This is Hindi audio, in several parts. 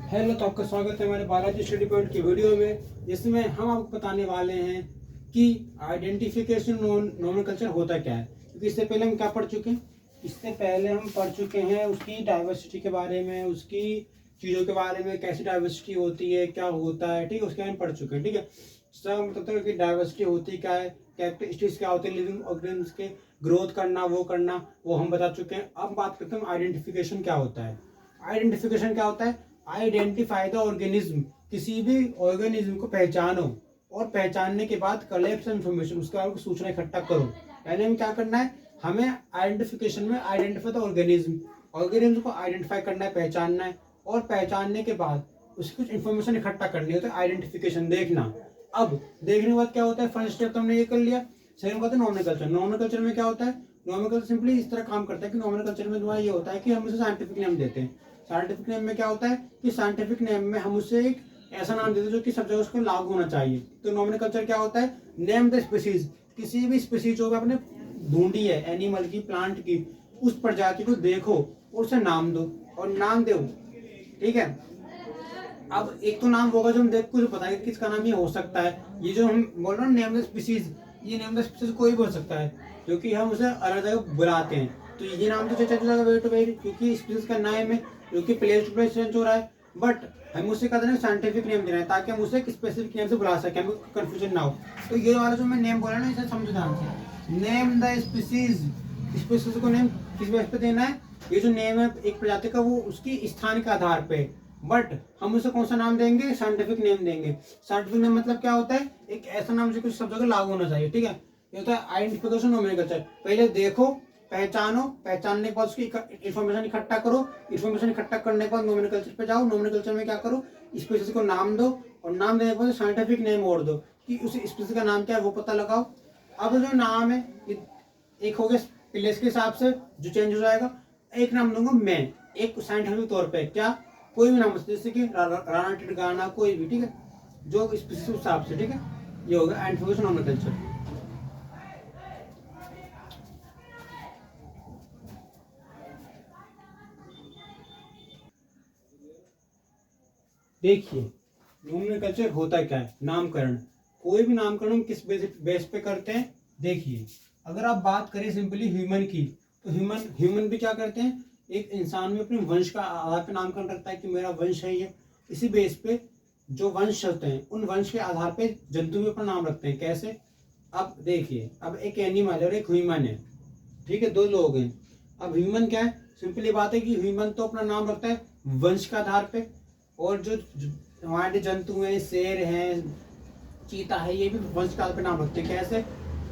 हेलो, तो आपका स्वागत है हमारे बालाजी स्टडी पॉइंट की वीडियो में, जिसमें हम आपको बताने वाले हैं कि आइडेंटिफिकेशन नोमेनक्लेचर होता क्या है। क्योंकि इससे पहले हम क्या पढ़ चुके हैं, इससे पहले हम पढ़ चुके हैं उसकी डाइवर्सिटी के बारे में, उसकी चीज़ों के बारे में, कैसी डाइवर्सिटी होती है, क्या होता है, ठीक है, उसके बारे में पढ़ चुके हैं। ठीक है, सब मतलब कि डाइवर्सिटी होती क्या है, कैरेक्टरिस्टिक्स क्या होते हैं लिविंग ऑर्गेनिज्म के, ग्रोथ करना वो हम बता चुके हैं। अब बात करते हैं आइडेंटिफिकेशन क्या होता है। आइडेंटिफिकेशन क्या होता है? आइडेंटिफाई द ऑर्गेनिज्म, किसी भी ऑर्गेनिज्म को पहचानो और पहचानने के बाद कलेक्ट इन्फॉर्मेशन, उसके बाद सूचना इकट्ठा करो। यानी हमें क्या करना है, हमें आइडेंटिफिकेशन में आइडेंटिफाई द ऑर्गेनिज्म, ऑर्गेनिज्म को आइडेंटिफाई करना है, पहचानना है, और पहचानने के बाद उसकी कुछ इन्फॉर्मेशन इकट्ठा करनी होती है, आइडेंटिफिकेशन देखना। अब देखने के बाद क्या होता है, फर्स्ट स्टेप तो हमने ये कर लिया। सेकंड होता है नॉमेनक्लेचर। नॉमेनक्लेचर में क्या होता है, नॉमेनक्लेचर सिंपली इस तरह काम करता है कि नॉमेनक्लेचर में तुम्हारा ये होता है कि हम उसे साइंटिफिक नेम देते हैं। साइंटिफिक नेम में क्या होता है कि साइंटिफिक नेम में हम उसे एक ऐसा नाम देते हैं जो कि सब जगह उसको लागू होना चाहिए। तो नॉमेनक्लेचर क्या होता है, नेम द स्पीसीज, किसी भी स्पीसीज जो आपने ढूंढी है, एनिमल की, प्लांट की, उस प्रजाति को देखो और उसे नाम दो और नाम दो। ठीक है, अब एक तो नाम होगा जो हम देख कुछ बताएंगे किसका नाम ये हो सकता है। ये जो हम बोल रहे हैं नेम द स्पीसीज, ये नेम द स्पीसीज कोई भी हो सकता है, क्योंकि हम उसे अलग जगह बुलाते हैं। तो ये नाम तो चेंज हो जाएगा वेरी टू वेरी, क्योंकि स्पीसीज का नाम है जो कि प्लेस टू प्लेस चेंज हो रहा है। बट हम उसे कहते हैं साइंटिफिक नेम देना है, ताकि हम उसे एक स्पेसिफिक नेम से बुला सकें, हमें कंफ्यूजन ना हो। तो ये वाला जो मैं नेम बोला ना, इसे समझो ध्यान से। नेम द स्पीसीज, स्पीसीज को नेम किस बेस पे देना है, ये जो नेम है एक प्रजाति का, वो उसकी स्थान के आधार पे। बट हम उसे कौन सा नाम देंगे, साइंटिफिक नेम देंगे। साइंटिफिक नेम मतलब क्या होता है, एक ऐसा नाम जो कुछ सब जगह लागू होना चाहिए। ठीक है, ये होता है आइडेंटिफिकेशन नोमेनक्लेचर। पहले देखो, पहचानो, पहचानने के बाद उसकी इन्फॉर्मेशन इकट्ठा करो, इन्फॉर्मेशन इकट्ठा करने के बाद नोमेनक्लेचर पे जाओ। नोमेनक्लेचर में क्या करो, स्पीसीज को नाम दो, और नाम देने के बाद साइंटिफिक नेम और दो कि उस स्पीसीज का नाम क्या है वो पता लगाओ। अब जो नाम है, एक हो गया प्लेस के हिसाब से जो चेंज हो जाएगा। एक नाम दूंगा मैं, एक साइंटिफिक तौर पे, क्या, कोई भी नाम, जैसे कि राणा टिटगाना, कोई भी। ठीक है, जो स्पीसीज हिसाब से। ठीक है, ये होगा आइडेंटिफिकेशन नोमेनक्लेचर। देखिए, नोमेनक्लेचर होता क्या है, नामकरण। कोई भी नामकरण हम किस बेस पे करते हैं। देखिए, अगर आप बात करें सिंपली ह्यूमन की, तो ह्यूमन भी क्या करते हैं, एक इंसान में अपने वंश का आधार पे नामकरण रखता है कि मेरा वंश है ये। इसी बेस पे जो वंश होते हैं, उन वंश के आधार पे जंतु भी अपना नाम रखते हैं। कैसे, अब देखिए, अब एक एनिमल है और एक ह्यूमन है। ठीक है, दो लोग हैं। अब ह्यूमन क्या है, सिंपली बात है कि ह्यूमन तो अपना नाम रखता है वंश के आधार पे, और जो हमारे जंतु हैं, शेर हैं, चीता है, ये भी वंश काल पे नाम रखते हैं। कैसे,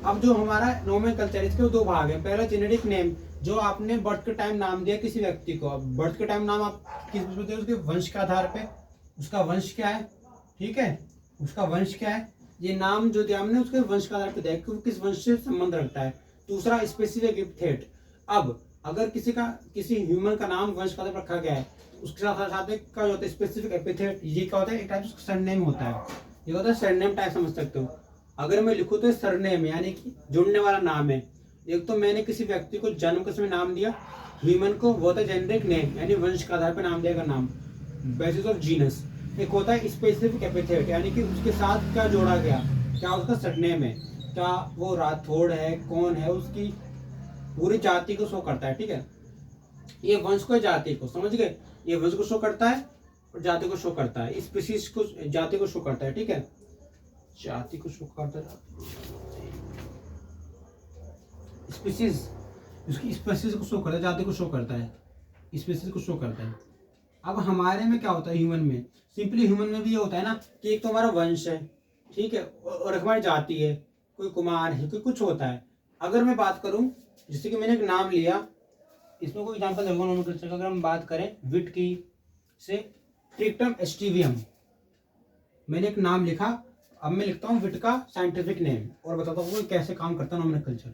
अब जो हमारा नोमेनक्लेचर, इसके दो भाग हैं। पहला जेनेटिक नेम, जो आपने बर्थ के टाइम नाम दिया किसी व्यक्ति को। अब बर्थ के टाइम नाम आप किस पे, उसके वंश के आधार पे, उसका वंश क्या है। ठीक है, उसका वंश क्या है, ये नाम जो दिया हमने उसके वंश के आधार पे दिया कि वो किस वंश से संबंध रखता है। दूसरा स्पेसिफिक एपिथेट। अब अगर किसी ह्यूमन का नाम वंश का रखा गया है, उसके साथ साथ एक क्या होता है, स्पेसिफिक एपिथेट। ये क्या होता है, एक टाइप का सरनेम होता है। ये होता है सरनेम टाइप, समझ सकते हो। अगर मैं लिखूँ तो सरनेम यानी कि जुड़ने वाला नाम है। एक तो मैंने किसी व्यक्ति को जन्म के समय नाम दिया, ह्यूमन को, वो होता है जेनेरिक नेम, यानी वंश के आधार पर नाम दिया गया नाम, बेसिस ऑफ जीनस। एक होता है स्पेसिफिक एपिथेट, यानी कि उसके साथ क्या जोड़ा गया, क्या उसका सरनेम है, क्या वो राठौड़ है, कौन है, उसकी पूरी जाति को शो करता है। ठीक है, ये वंश को, जाति को, समझ गए, ये वंश को शो करता है और जाति को शो करता है, स्पीसीज को, जाति को शो करता है। ठीक है, जाति को शो करता है, स्पीसीज, उसकी स्पीसीज को शो करता है, जाति को शो करता है, स्पीसीज को शो करता है। अब हमारे में क्या होता है, ह्यूमन में, सिंपली ह्यूमन में भी ये होता है ना कि एक तो हमारा वंश है, ठीक है, और एक हमारी जाति है, कोई कुमार है, कोई कुछ होता है। अगर मैं बात करूं, जैसे कि मैंने एक नाम लिया, इसमें कोई एग्जांपल देखो नोमेनक्लेचर का, अगर हम बात करें विट की से, ट्रिक्टम एस्टिवियम, मैंने एक नाम लिखा। अब मैं लिखता हूँ विट का साइंटिफिक नेम और बताता हूँ कैसे काम करता है नोमेनक्लेचर।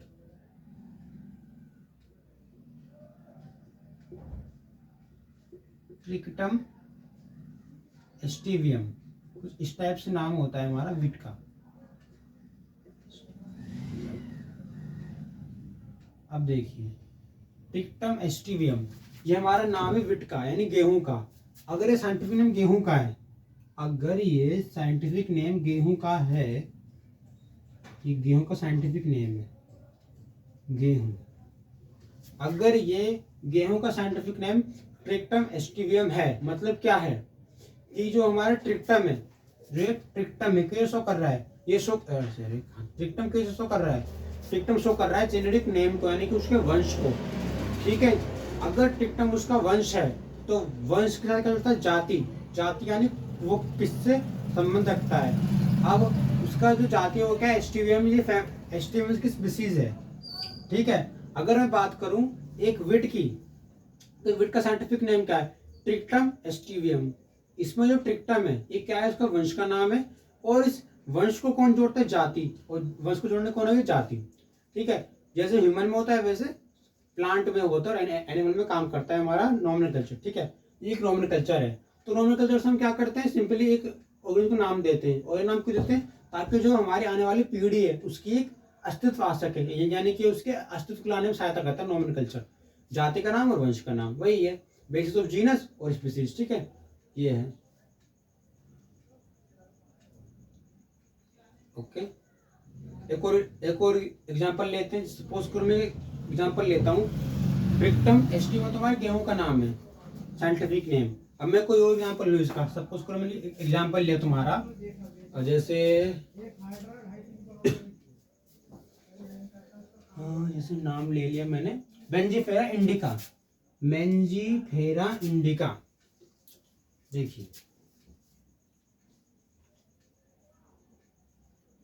ट्रिक्टम एस्टिवियम, कुछ इस टाइप से नाम होता है हमारा विट का। अब देखिए, ट्रिक्टम एस्टिवियम, ये हमारा नाम है विट का, यानी गेहूं का। अगर ये साइंटिफिक नेम गेहूं का है, अगर ये साइंटिफिक नेम गेहूं का है, ये गेहूं का साइंटिफिक नेम है गेहूं, अगर ये गेहूं का साइंटिफिक नेम ट्रिक्टम एस्टिवियम है, मतलब क्या है कि जो हमारा ट्रिक्टम है, जो ये ट्रिक्टम है, क्या शो कर रहा है, ये शो ट्रिक्टम कैसे शो कर रहा है, ट्रिक्टम शो कर रहा है जेनेटिक नेम को, यानी कि उसके वंश को। ठीक है, अगर ट्रिक्टम उसका वंश है तो वंश के साथ क्या होता है, जाति, जाति यानी वो किससे संबंध रखता है। अब उसका जो जाति है वो क्या है, एस्टिवियम, ये एस्टिवियम की स्पीसीज है। ठीक है, अगर मैं बात करूं एक विट की, तो विट का साइंटिफिक नेम क्या है, ट्रिक्टम एस्टिवियम। इसमें जो ट्रिक्टम है ये क्या है, उसका वंश का नाम है, और इस वंश को कौन जोड़ता है, जाति, और वंश को जोड़ने कौन है, जाति। ठीक है, जैसे ह्यूमन में होता है वैसे प्लांट में होता है और एनिमल में काम करता है हमारा नॉमिनोकल्चर। ठीक है, ये एक नॉमिनोकल्चर है। तो नॉमिनोकल्चर से हम क्या करते हैं, सिंपली एक ऑर्गेनिज्म को नाम देते हैं, और ये नाम क्यों देते हैं, ताकि जो हमारी आने वाली पीढ़ी है उसकी एक अस्तित्व आ सके, यानी कि उसके अस्तित्व को लाने में सहायता करता है नॉमिनोकल्चर। जाति का नाम और वंश का नाम, वही है बेसिस ऑफ जीनस और स्पीसीज। ठीक है, ये है। ओके, एक और एग्जांपल लेते हैं। सपोज करो मैं एग्जांपल लेता हूँ, ट्रिक्टम एस्टिवम तुम्हारे गेहूं का नाम है, साइंटिफिक नेम। अब मैं कोई और एग्जांपल लूँ इसका, सपोज करो मैंने एग्जांपल लिया तुम्हारा, जैसे हाँ, जैसे नाम ले लिया मैंने, बेंजीफेरा इंडिका, मेंजीफेरा इंडिका। देखिए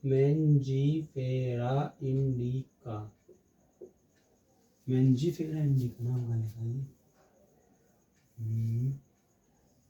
मेंजीफेरा इंडिका, मेंजीफेरा इंडिका नाम का लिखा है।